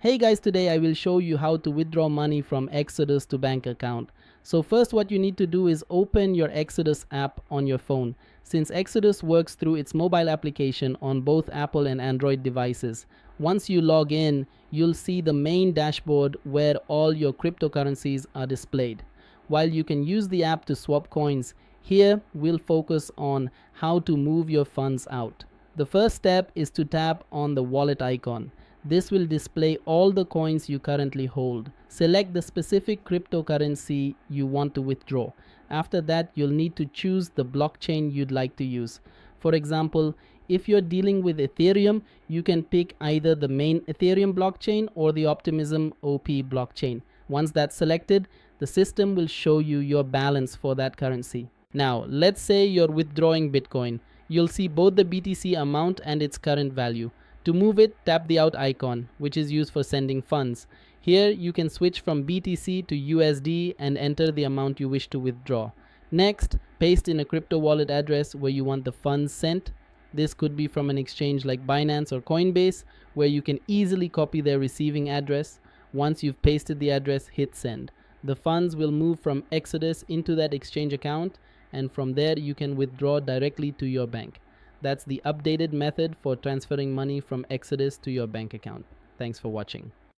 Hey guys, today I will show you how to withdraw money from Exodus to bank account. So first what you need to do is open your Exodus app on your phone. Since Exodus works through its mobile application on both Apple and Android devices, once you log in, you'll see the main dashboard where all your cryptocurrencies are displayed. While you can use the app to swap coins, here we'll focus on how to move your funds out. The first step is to tap on the wallet icon. This will display all the coins you currently hold. Select the specific cryptocurrency you want to withdraw. After that, you'll need to choose the blockchain you'd like to use. For example, if you're dealing with Ethereum, you can pick either the main Ethereum blockchain or the Optimism OP blockchain. Once that's selected, the system will show you your balance for that currency. Now, let's say you're withdrawing Bitcoin. You'll see both the BTC amount and its current value. To move it, tap the out icon, which is used for sending funds. Here, you can switch from BTC to USD and enter the amount you wish to withdraw. Next, paste in a crypto wallet address where you want the funds sent. This could be from an exchange like Binance or Coinbase, where you can easily copy their receiving address. Once you've pasted the address, hit send. The funds will move from Exodus into that exchange account, and from there you can withdraw directly to your bank. That's the updated method for transferring money from Exodus to your bank account. Thanks for watching.